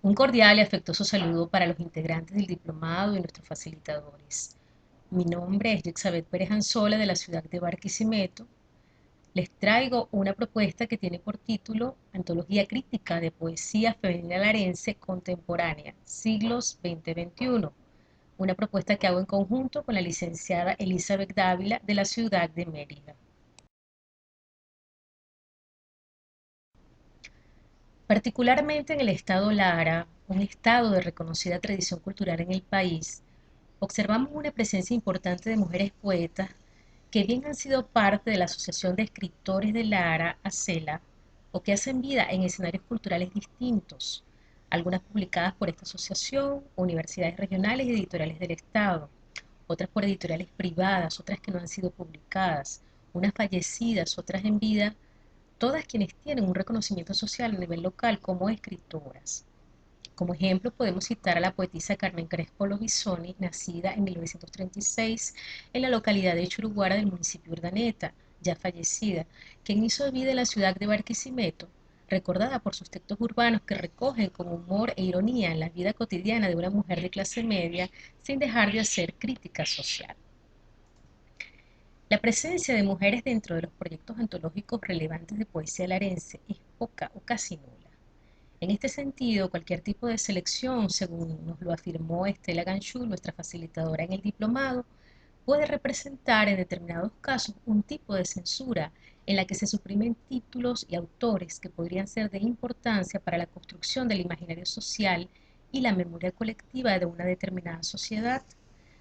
Un cordial y afectuoso saludo para los integrantes del diplomado y nuestros facilitadores. Mi nombre es Yexabeth Pérez Anzola de la ciudad de Barquisimeto. Les traigo una propuesta que tiene por título Antología Crítica de Poesía Femenina Larense Contemporánea, siglos XX-XXI. Una propuesta que hago en conjunto con la licenciada Elizabeth Dávila de la ciudad de Mérida. Particularmente en el estado Lara, un estado de reconocida tradición cultural en el país, observamos una presencia importante de mujeres poetas que bien han sido parte de la Asociación de Escritores de Lara, ACELA, o que hacen vida en escenarios culturales distintos, algunas publicadas por esta asociación, universidades regionales y editoriales del Estado, otras por editoriales privadas, otras que no han sido publicadas, unas fallecidas, otras en vida, todas quienes tienen un reconocimiento social a nivel local como escritoras. Como ejemplo, podemos citar a la poetisa Carmen Crespo Lobizoni, nacida en 1936 en la localidad de Churuguara del municipio de Urdaneta, ya fallecida, quien hizo vida en la ciudad de Barquisimeto, recordada por sus textos urbanos que recogen con humor e ironía la vida cotidiana de una mujer de clase media sin dejar de hacer crítica social. La presencia de mujeres dentro de los proyectos antológicos relevantes de poesía larense es poca o casi nula. En este sentido, cualquier tipo de selección, según nos lo afirmó Estela Ganchú, nuestra facilitadora en el diplomado, puede representar en determinados casos un tipo de censura en la que se suprimen títulos y autores que podrían ser de importancia para la construcción del imaginario social y la memoria colectiva de una determinada sociedad.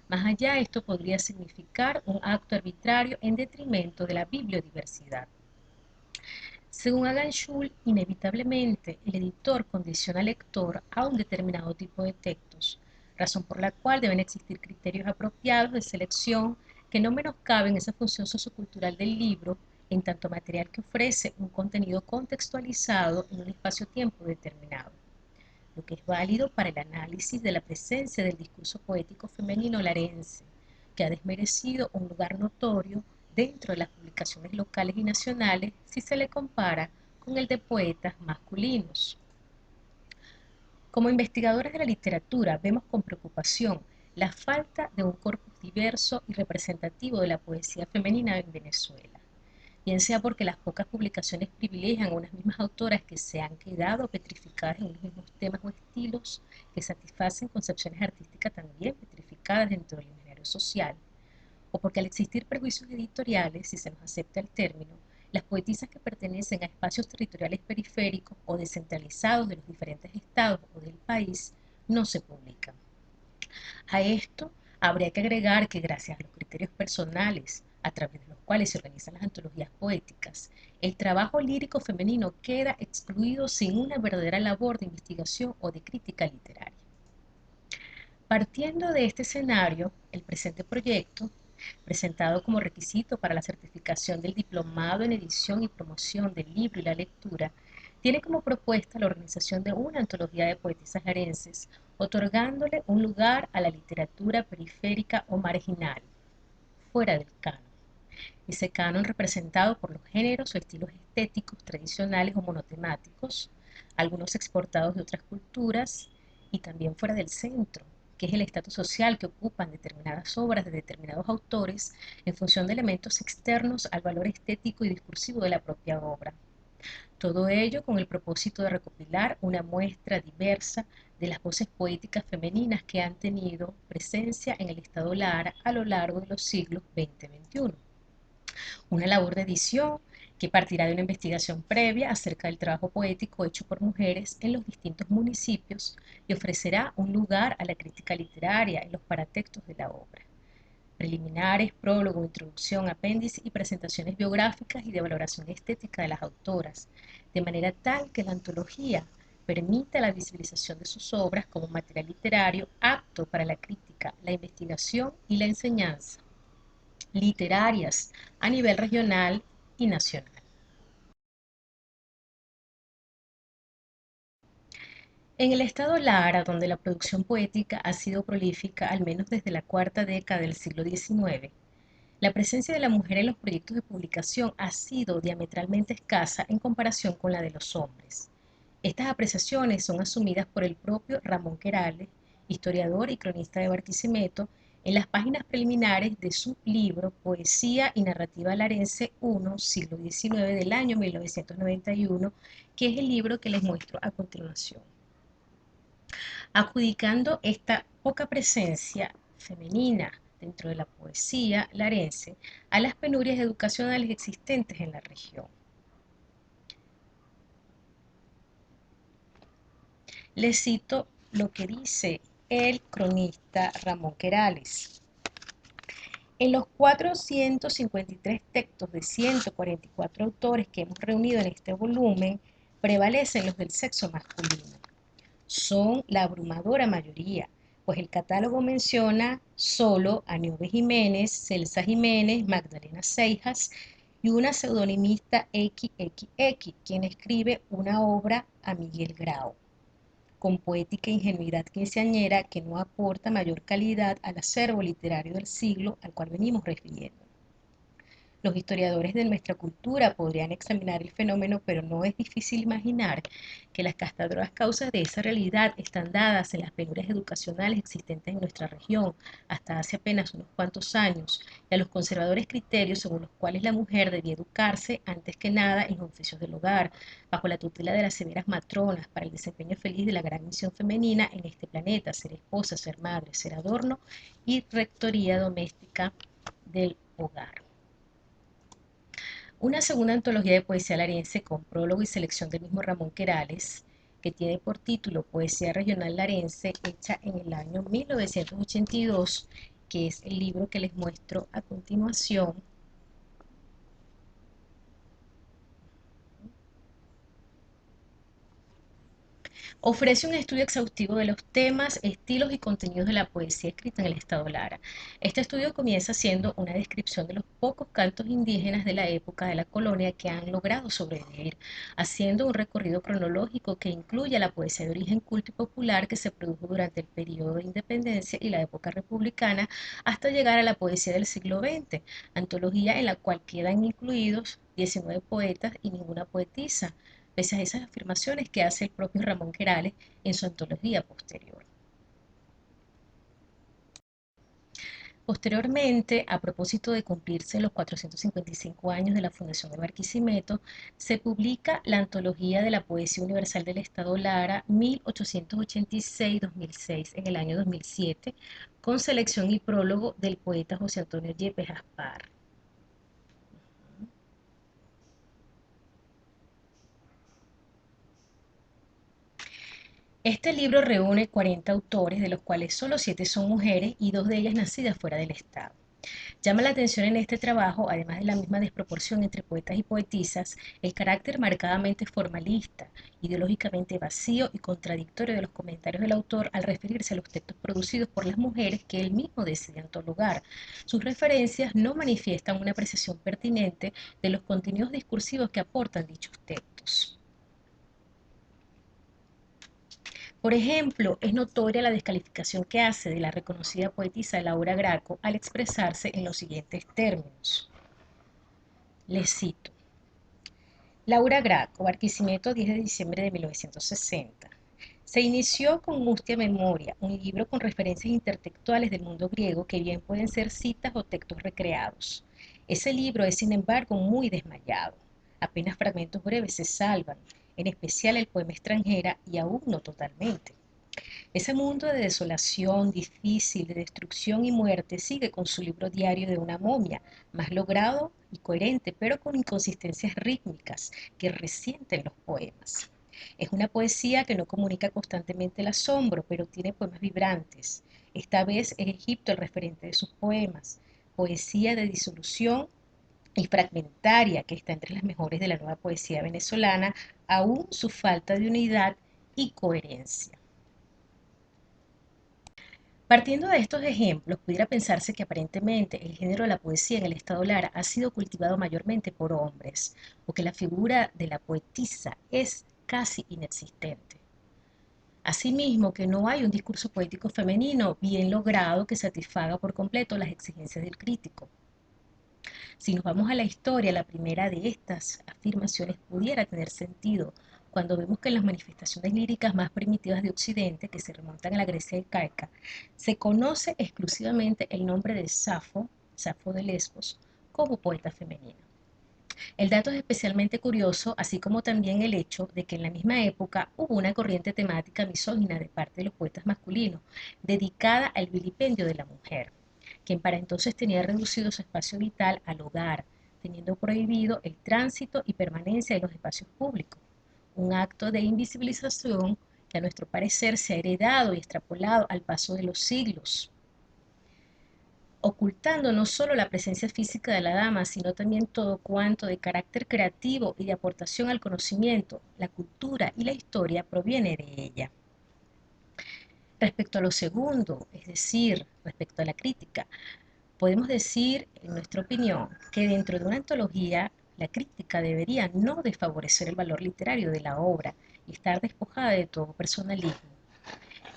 Más allá, esto podría significar un acto arbitrario en detrimento de la bibliodiversidad. Según Alan Schul, inevitablemente el editor condiciona al lector a un determinado tipo de textos, razón por la cual deben existir criterios apropiados de selección que no menoscaben esa función sociocultural del libro en tanto material que ofrece un contenido contextualizado en un espacio-tiempo determinado, lo que es válido para el análisis de la presencia del discurso poético femenino larense, que ha desmerecido un lugar notorio dentro de las publicaciones locales y nacionales si se le compara con el de poetas masculinos. Como investigadores de la literatura, vemos con preocupación la falta de un corpus diverso y representativo de la poesía femenina en Venezuela, bien sea porque las pocas publicaciones privilegian a unas mismas autoras que se han quedado petrificadas en los mismos temas o estilos que satisfacen concepciones artísticas también petrificadas dentro del imaginario social, o porque al existir prejuicios editoriales, si se nos acepta el término, las poetisas que pertenecen a espacios territoriales periféricos o descentralizados de los diferentes estados o del país no se publican. A esto habría que agregar que gracias a los criterios personales a través de los cuales se organizan las antologías poéticas, el trabajo lírico femenino queda excluido sin una verdadera labor de investigación o de crítica literaria. Partiendo de este escenario, el presente proyecto, presentado como requisito para la certificación del diplomado en edición y promoción del libro y la lectura, tiene como propuesta la organización de una antología de poetisas larenses, otorgándole un lugar a la literatura periférica o marginal, fuera del canon. Ese canon representado por los géneros o estilos estéticos tradicionales o monotemáticos, algunos exportados de otras culturas y también fuera del centro, que es el estatus social que ocupan determinadas obras de determinados autores en función de elementos externos al valor estético y discursivo de la propia obra. Todo ello con el propósito de recopilar una muestra diversa de las voces poéticas femeninas que han tenido presencia en el Estado Lara a lo largo de los siglos XX-XXI. Una labor de edición que partirá de una investigación previa acerca del trabajo poético hecho por mujeres en los distintos municipios y ofrecerá un lugar a la crítica literaria en los paratextos de la obra. Preliminares, prólogo, introducción, apéndice y presentaciones biográficas y de valoración estética de las autoras, de manera tal que la antología permita la visibilización de sus obras como material literario apto para la crítica, la investigación y la enseñanza literarias a nivel regional y nacional. En el estado Lara, donde la producción poética ha sido prolífica al menos desde la cuarta década del siglo XIX, la presencia de la mujer en los proyectos de publicación ha sido diametralmente escasa en comparación con la de los hombres. Estas apreciaciones son asumidas por el propio Ramón Querales, historiador y cronista de Barquisimeto, en las páginas preliminares de su libro Poesía y Narrativa Larense I, siglo XIX, del año 1991, que es el libro que les muestro a continuación. Adjudicando esta poca presencia femenina dentro de la poesía larense a las penurias educacionales existentes en la región. Les cito lo que dice el cronista Ramón Querales. En los 453 textos de 144 autores que hemos reunido en este volumen, prevalecen los del sexo masculino. Son la abrumadora mayoría, pues el catálogo menciona solo a Niobe Jiménez, Celsa Jiménez, Magdalena Seijas y una pseudonimista XXX, quien escribe una obra a Miguel Grau, con poética ingenuidad quinceañera que no aporta mayor calidad al acervo literario del siglo al cual venimos refiriendo. Los historiadores de nuestra cultura podrían examinar el fenómeno, pero no es difícil imaginar que las castadoras causas de esa realidad están dadas en las penurias educacionales existentes en nuestra región hasta hace apenas unos cuantos años, y a los conservadores criterios según los cuales la mujer debía educarse antes que nada en los oficios del hogar, bajo la tutela de las severas matronas, para el desempeño feliz de la gran misión femenina en este planeta: ser esposa, ser madre, ser adorno y rectoría doméstica del hogar. Una segunda antología de poesía larense con prólogo y selección del mismo Ramón Querales, que tiene por título Poesía Regional Larense, hecha en el año 1982, que es el libro que les muestro a continuación. Ofrece un estudio exhaustivo de los temas, estilos y contenidos de la poesía escrita en el estado Lara. Este estudio comienza siendo una descripción de los pocos cantos indígenas de la época de la colonia que han logrado sobrevivir, haciendo un recorrido cronológico que incluye la poesía de origen culto y popular que se produjo durante el periodo de independencia y la época republicana, hasta llegar a la poesía del siglo XX, antología en la cual quedan incluidos 19 poetas y ninguna poetisa, pese a esas afirmaciones que hace el propio Ramón Querales en su antología posterior. Posteriormente, a propósito de cumplirse los 455 años de la fundación de Barquisimeto, se publica la Antología de la Poesía Universal del Estado Lara 1886-2006 en el año 2007, con selección y prólogo del poeta José Antonio Yepes Aspar. Este libro reúne 40 autores, de los cuales solo 7 son mujeres y 2 de ellas nacidas fuera del Estado. Llama la atención en este trabajo, además de la misma desproporción entre poetas y poetisas, el carácter marcadamente formalista, ideológicamente vacío y contradictorio de los comentarios del autor al referirse a los textos producidos por las mujeres que él mismo decide antologar. Sus referencias no manifiestan una apreciación pertinente de los contenidos discursivos que aportan dichos textos. Por ejemplo, es notoria la descalificación que hace de la reconocida poetisa Laura Graco al expresarse en los siguientes términos. Les cito. Laura Graco, Barquisimeto, 10 de diciembre de 1960. Se inició con Mustia Memoria, un libro con referencias intertextuales del mundo griego que bien pueden ser citas o textos recreados. Ese libro es, sin embargo, muy desmayado. Apenas fragmentos breves se salvan, en especial el poema Extranjera, y aún no totalmente. Ese mundo de desolación difícil, de destrucción y muerte, sigue con su libro diario de una momia, más logrado y coherente, pero con inconsistencias rítmicas que resienten los poemas. Es una poesía que no comunica constantemente el asombro, pero tiene poemas vibrantes. Esta vez es Egipto el referente de sus poemas, poesía de disolución y fragmentaria que está entre las mejores de la nueva poesía venezolana, aún su falta de unidad y coherencia. Partiendo de estos ejemplos, pudiera pensarse que aparentemente el género de la poesía en el estado Lara ha sido cultivado mayormente por hombres, o que la figura de la poetisa es casi inexistente. Asimismo, que no hay un discurso poético femenino bien logrado que satisfaga por completo las exigencias del crítico. Si nos vamos a la historia, la primera de estas afirmaciones pudiera tener sentido cuando vemos que en las manifestaciones líricas más primitivas de Occidente, que se remontan a la Grecia arcaica, se conoce exclusivamente el nombre de Safo, Safo de Lesbos, como poeta femenina. El dato es especialmente curioso, así como también el hecho de que en la misma época hubo una corriente temática misógina de parte de los poetas masculinos, dedicada al vilipendio de la mujer, quien para entonces tenía reducido su espacio vital al hogar, teniendo prohibido el tránsito y permanencia en los espacios públicos, un acto de invisibilización que a nuestro parecer se ha heredado y extrapolado al paso de los siglos, ocultando no solo la presencia física de la dama, sino también todo cuanto de carácter creativo y de aportación al conocimiento, la cultura y la historia proviene de ella. Respecto a lo segundo, es decir, respecto a la crítica, podemos decir, en nuestra opinión, que dentro de una antología, la crítica debería no desfavorecer el valor literario de la obra y estar despojada de todo personalismo.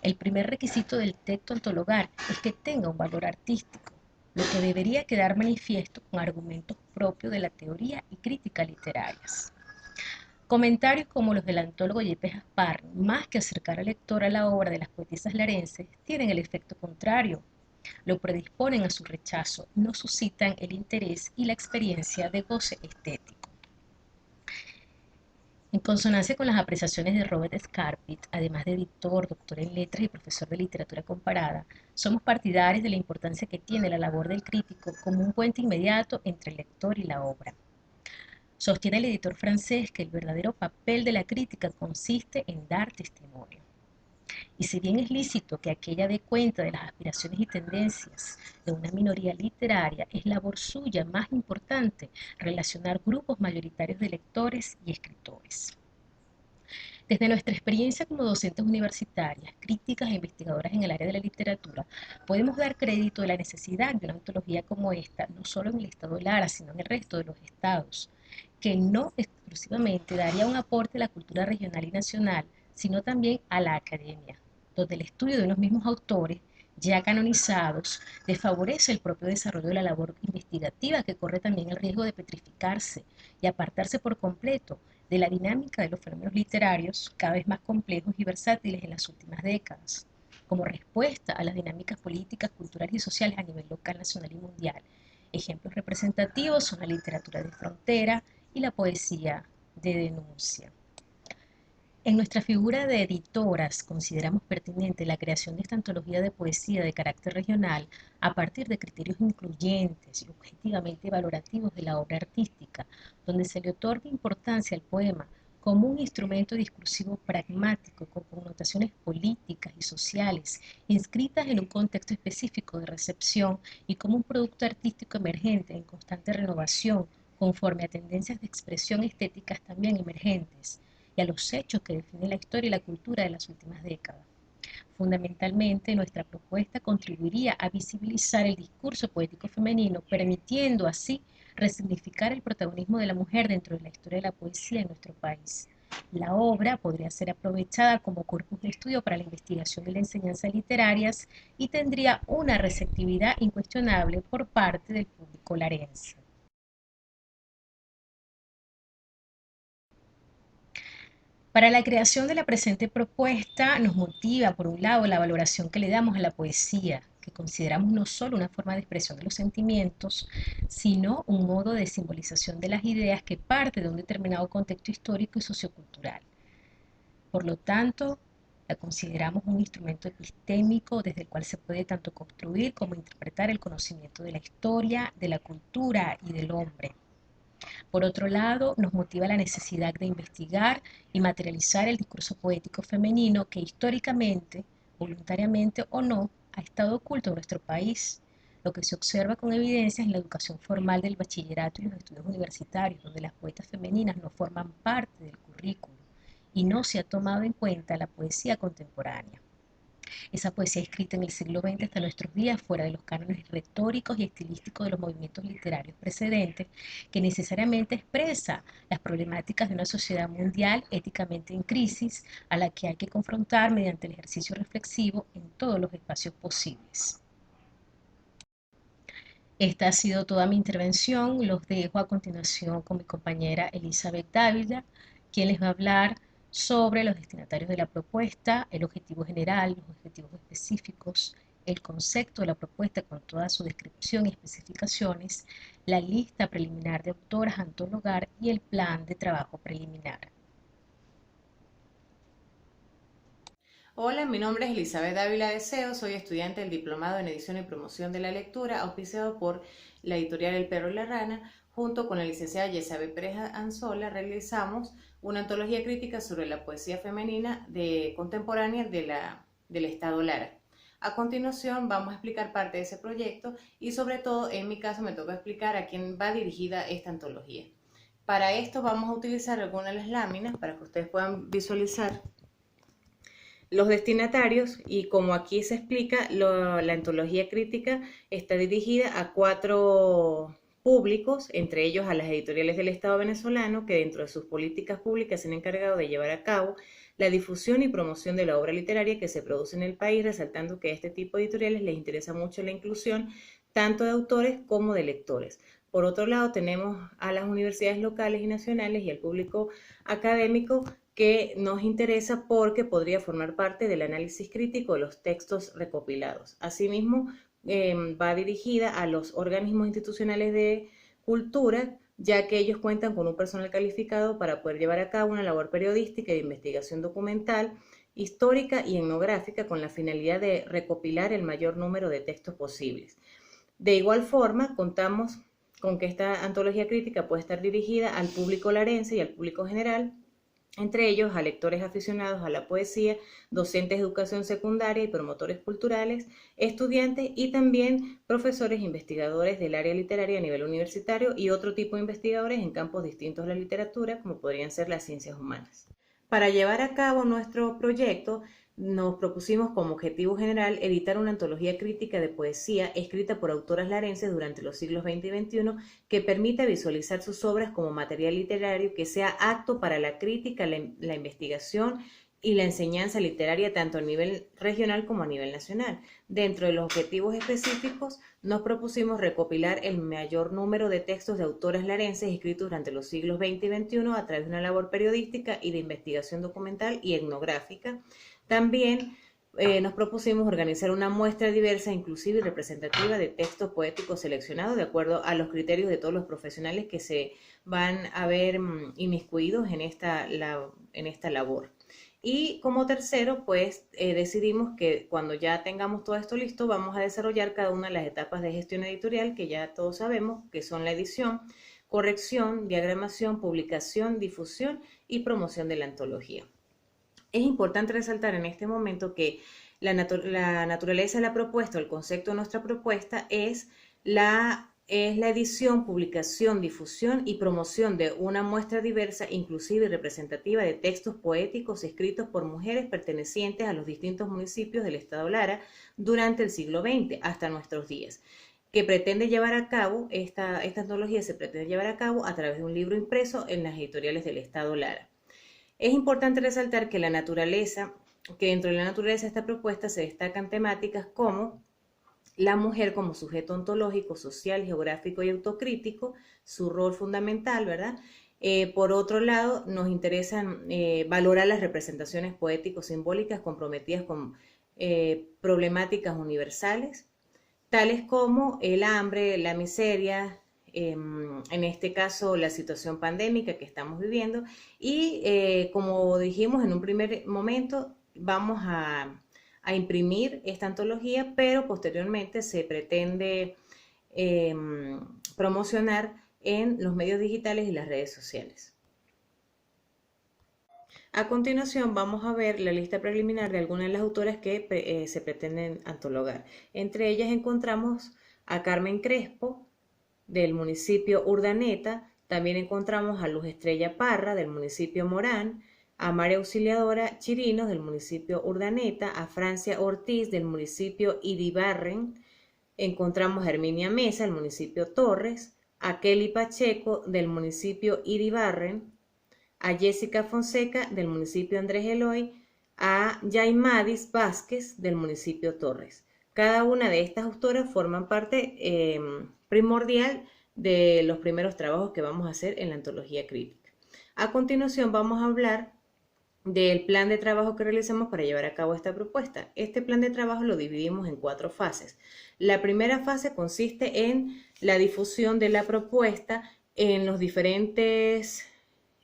El primer requisito del texto antologal es que tenga un valor artístico, lo que debería quedar manifiesto con argumentos propios de la teoría y crítica literarias. Comentarios como los del antólogo Yepes Aspar, más que acercar al lector a la obra de las poetisas larenses, tienen el efecto contrario, lo predisponen a su rechazo, no suscitan el interés y la experiencia de goce estético. En consonancia con las apreciaciones de Robert Scarpit, además de editor, doctor en letras y profesor de literatura comparada, somos partidarios de la importancia que tiene la labor del crítico como un puente inmediato entre el lector y la obra. Sostiene el editor francés que el verdadero papel de la crítica consiste en dar testimonio. Y si bien es lícito que aquella dé cuenta de las aspiraciones y tendencias de una minoría literaria, es labor suya más importante relacionar grupos mayoritarios de lectores y escritores. Desde nuestra experiencia como docentes universitarias, críticas e investigadoras en el área de la literatura, podemos dar crédito de la necesidad de una antología como esta, no solo en el estado Lara, sino en el resto de los estados, que no exclusivamente daría un aporte a la cultura regional y nacional, sino también a la academia, donde el estudio de unos mismos autores ya canonizados desfavorece el propio desarrollo de la labor investigativa, que corre también el riesgo de petrificarse y apartarse por completo de la dinámica de los fenómenos literarios cada vez más complejos y versátiles en las últimas décadas, como respuesta a las dinámicas políticas, culturales y sociales a nivel local, nacional y mundial. Ejemplos representativos son la literatura de frontera y la poesía de denuncia. En nuestra figura de editoras consideramos pertinente la creación de esta antología de poesía de carácter regional a partir de criterios incluyentes y objetivamente valorativos de la obra artística, donde se le otorga importancia al poema como un instrumento discursivo pragmático con connotaciones políticas y sociales, inscritas en un contexto específico de recepción y como un producto artístico emergente en constante renovación, conforme a tendencias de expresión estéticas también emergentes y a los hechos que definen la historia y la cultura de las últimas décadas. Fundamentalmente, nuestra propuesta contribuiría a visibilizar el discurso poético femenino, permitiendo así resignificar el protagonismo de la mujer dentro de la historia de la poesía en nuestro país. La obra podría ser aprovechada como corpus de estudio para la investigación y la enseñanza literarias y tendría una receptividad incuestionable por parte del público larense. Para la creación de la presente propuesta nos motiva, por un lado, la valoración que le damos a la poesía, que consideramos no solo una forma de expresión de los sentimientos, sino un modo de simbolización de las ideas que parte de un determinado contexto histórico y sociocultural. Por lo tanto, la consideramos un instrumento epistémico desde el cual se puede tanto construir como interpretar el conocimiento de la historia, de la cultura y del hombre. Por otro lado, nos motiva la necesidad de investigar y materializar el discurso poético femenino que históricamente, voluntariamente o no, ha estado oculto en nuestro país, lo que se observa con evidencia en la educación formal del bachillerato y los estudios universitarios, donde las poetas femeninas no forman parte del currículo y no se ha tomado en cuenta la poesía contemporánea. Esa poesía escrita en el siglo XX hasta nuestros días, fuera de los cánones retóricos y estilísticos de los movimientos literarios precedentes, que necesariamente expresa las problemáticas de una sociedad mundial éticamente en crisis, a la que hay que confrontar mediante el ejercicio reflexivo en todos los espacios posibles. Esta ha sido toda mi intervención. Los dejo a continuación con mi compañera Elizabeth Dávila, quien les va a hablar sobre los destinatarios de la propuesta, el objetivo general, los objetivos específicos, el concepto de la propuesta con toda su descripción y especificaciones, la lista preliminar de autoras a antologar y el plan de trabajo preliminar. Hola, mi nombre es Elizabeth Dávila Deseo, soy estudiante del Diplomado en Edición y Promoción de la Lectura, auspiciado por la editorial El Perro y la Rana. Junto con la licenciada Yesabe Pérez Anzola realizamos una antología crítica sobre la poesía femenina contemporánea del Estado Lara. A continuación vamos a explicar parte de ese proyecto y sobre todo en mi caso me toca explicar a quién va dirigida esta antología. Para esto vamos a utilizar algunas de las láminas para que ustedes puedan visualizar los destinatarios, y como aquí se explica, la antología crítica está dirigida a 4 públicos, entre ellos a las editoriales del Estado venezolano, que dentro de sus políticas públicas se han encargado de llevar a cabo la difusión y promoción de la obra literaria que se produce en el país, resaltando que a este tipo de editoriales les interesa mucho la inclusión tanto de autores como de lectores. Por otro lado, tenemos a las universidades locales y nacionales y al público académico que nos interesa porque podría formar parte del análisis crítico de los textos recopilados. Asimismo, va dirigida a los organismos institucionales de cultura, ya que ellos cuentan con un personal calificado para poder llevar a cabo una labor periodística y de investigación documental, histórica y etnográfica con la finalidad de recopilar el mayor número de textos posibles. De igual forma, contamos con que esta antología crítica puede estar dirigida al público larense y al público general, entre ellos a lectores aficionados a la poesía, docentes de educación secundaria y promotores culturales, estudiantes y también profesores e investigadores del área literaria a nivel universitario y otro tipo de investigadores en campos distintos de la literatura, como podrían ser las ciencias humanas. Para llevar a cabo nuestro proyecto, nos propusimos como objetivo general editar una antología crítica de poesía escrita por autoras larenses durante los siglos XX y XXI que permita visualizar sus obras como material literario que sea apto para la crítica, la investigación y la enseñanza literaria tanto a nivel regional como a nivel nacional. Dentro de los objetivos específicos, nos propusimos recopilar el mayor número de textos de autoras larenses escritos durante los siglos XX y XXI a través de una labor periodística y de investigación documental y etnográfica. También nos propusimos organizar una muestra diversa, inclusiva y representativa de textos poéticos seleccionados de acuerdo a los criterios de todos los profesionales que se van a ver inmiscuidos en esta labor. Y como tercero, pues decidimos que cuando ya tengamos todo esto listo, vamos a desarrollar cada una de las etapas de gestión editorial que ya todos sabemos, que son la edición, corrección, diagramación, publicación, difusión y promoción de la antología. Es importante resaltar en este momento que la naturaleza de la propuesta, el concepto de nuestra propuesta es la edición, publicación, difusión y promoción de una muestra diversa, inclusiva y representativa de textos poéticos escritos por mujeres pertenecientes a los distintos municipios del Estado Lara durante el siglo XX hasta nuestros días, que pretende llevar a cabo, esta antología se pretende llevar a cabo a través de un libro impreso en las editoriales del Estado Lara. Es importante resaltar que dentro de la naturaleza de esta propuesta se destacan temáticas como la mujer como sujeto ontológico, social, geográfico y autocrítico, su rol fundamental, ¿verdad? Por otro lado, nos interesa valorar las representaciones poético-simbólicas comprometidas con problemáticas universales, tales como el hambre, la miseria, en este caso la situación pandémica que estamos viviendo y como dijimos en un primer momento vamos a imprimir esta antología, pero posteriormente se pretende eh, promocionar en los medios digitales y las redes sociales. A continuación vamos a ver la lista preliminar de algunas de las autoras que se pretenden antologar. Entre ellas encontramos a Carmen Crespo, del municipio Urdaneta, también encontramos a Luz Estrella Parra, del municipio Morán, a María Auxiliadora Chirinos, del municipio Urdaneta, a Francia Ortiz, del municipio Iribarren, encontramos a Herminia Mesa, del municipio Torres, a Kelly Pacheco, del municipio Iribarren, a Jessica Fonseca, del municipio Andrés Eloy, a Yaimadis Vázquez, del municipio Torres. Cada una de estas autoras forman parte primordial de los primeros trabajos que vamos a hacer en la antología crítica. A continuación vamos a hablar del plan de trabajo que realicemos para llevar a cabo esta propuesta. Este plan de trabajo lo dividimos en 4 fases. La primera fase consiste en la difusión de la propuesta en los diferentes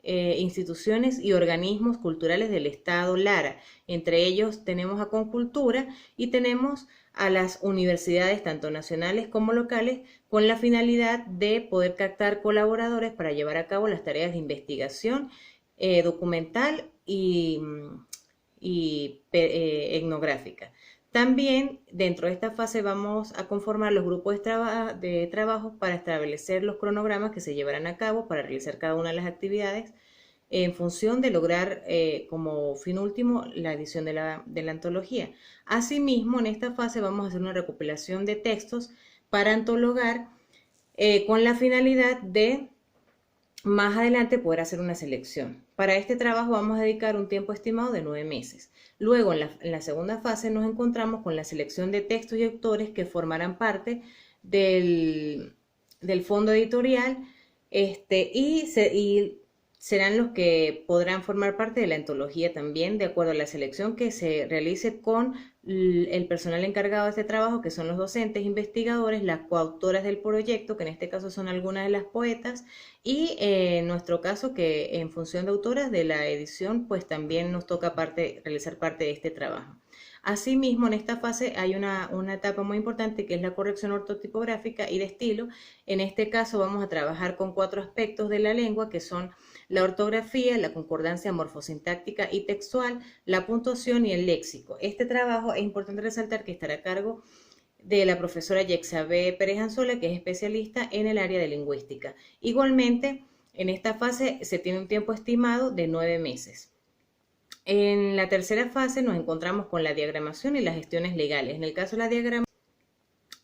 instituciones y organismos culturales del Estado Lara. Entre ellos tenemos a Concultura y tenemos a las universidades, tanto nacionales como locales, con la finalidad de poder captar colaboradores para llevar a cabo las tareas de investigación documental y etnográfica. También dentro de esta fase vamos a conformar los grupos de trabajo para establecer los cronogramas que se llevarán a cabo para realizar cada una de las actividades en función de lograr como fin último la edición de la antología. Asimismo, en esta fase vamos a hacer una recopilación de textos para antologar con la finalidad de más adelante poder hacer una selección. Para este trabajo vamos a dedicar un tiempo estimado de 9 meses. Luego, en la segunda fase, nos encontramos con la selección de textos y autores que formarán parte del fondo editorial y serán los que podrán formar parte de la antología también, de acuerdo a la selección que se realice con el personal encargado de este trabajo, que son los docentes, investigadores, las coautoras del proyecto, que en este caso son algunas de las poetas, y en nuestro caso, que en función de autoras de la edición, pues también nos toca realizar parte de este trabajo. Asimismo, en esta fase hay una etapa muy importante que es la corrección ortotipográfica y de estilo. En este caso vamos a trabajar con 4 aspectos de la lengua, que son la ortografía, la concordancia morfosintáctica y textual, la puntuación y el léxico. Este trabajo es importante resaltar que estará a cargo de la profesora Yexabe Pérez Anzola, que es especialista en el área de lingüística. Igualmente, en esta fase se tiene un tiempo estimado de 9 meses. En la tercera fase nos encontramos con la diagramación y las gestiones legales. En el caso de la diagramación,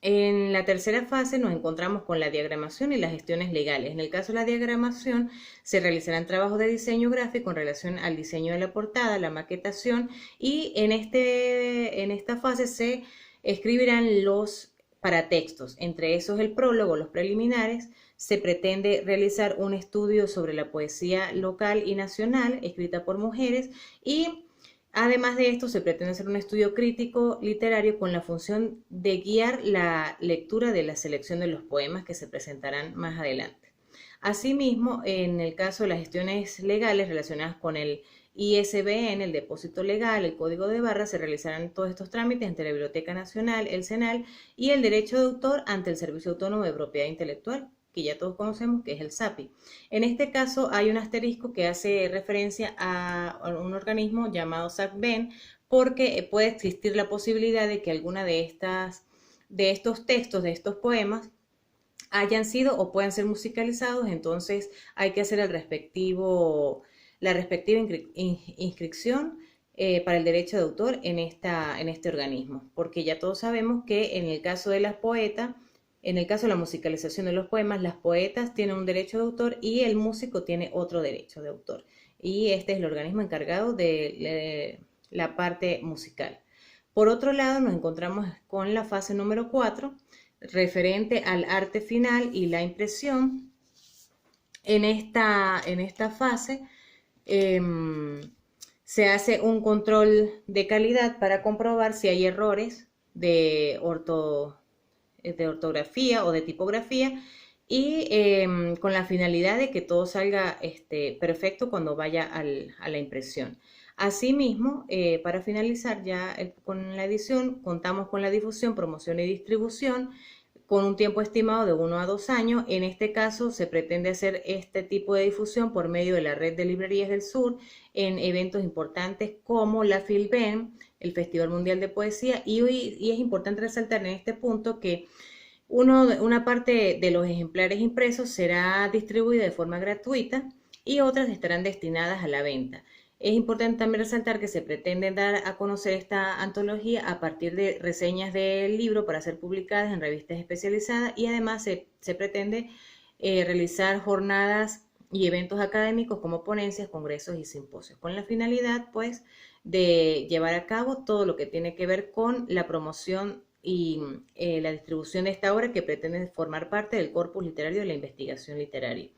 en la tercera fase nos encontramos con la diagramación y las gestiones legales. En el caso de la diagramación, se realizarán trabajos de diseño gráfico en relación al diseño de la portada, la maquetación, y en esta fase se escribirán los paratextos, entre esos el prólogo, los preliminares. Se pretende realizar un estudio sobre la poesía local y nacional escrita por mujeres y además de esto, se pretende hacer un estudio crítico literario con la función de guiar la lectura de la selección de los poemas que se presentarán más adelante. Asimismo, en el caso de las gestiones legales relacionadas con el ISBN, el depósito legal, el código de barras, se realizarán todos estos trámites ante la Biblioteca Nacional, el SENAL y el derecho de autor ante el Servicio Autónomo de Propiedad Intelectual, que ya todos conocemos, que es el SAPI. En este caso hay un asterisco que hace referencia a un organismo llamado SACBEN, porque puede existir la posibilidad de que alguna de estos textos, de estos poemas, hayan sido o puedan ser musicalizados, entonces hay que hacer la respectiva inscripción para el derecho de autor en este organismo, porque ya todos sabemos que en el caso de las poetas, en el caso de la musicalización de los poemas, las poetas tienen un derecho de autor y el músico tiene otro derecho de autor. Y este es el organismo encargado de la parte musical. Por otro lado, nos encontramos con la fase número 4, referente al arte final y la impresión. En esta fase se hace un control de calidad para comprobar si hay errores de ortografía o de tipografía y con la finalidad de que todo salga perfecto cuando vaya a la impresión. Asimismo, para finalizar ya con la edición, contamos con la difusión, promoción y distribución con un tiempo estimado de 1 a 2 años. En este caso se pretende hacer este tipo de difusión por medio de la Red de Librerías del Sur en eventos importantes como la FILBEN, el Festival Mundial de Poesía, y es importante resaltar en este punto que una parte de los ejemplares impresos será distribuida de forma gratuita y otras estarán destinadas a la venta. Es importante también resaltar que se pretende dar a conocer esta antología a partir de reseñas del libro para ser publicadas en revistas especializadas y además se pretende realizar jornadas y eventos académicos como ponencias, congresos y simposios, con la finalidad pues de llevar a cabo todo lo que tiene que ver con la promoción y la distribución de esta obra que pretende formar parte del corpus literario de la investigación literaria.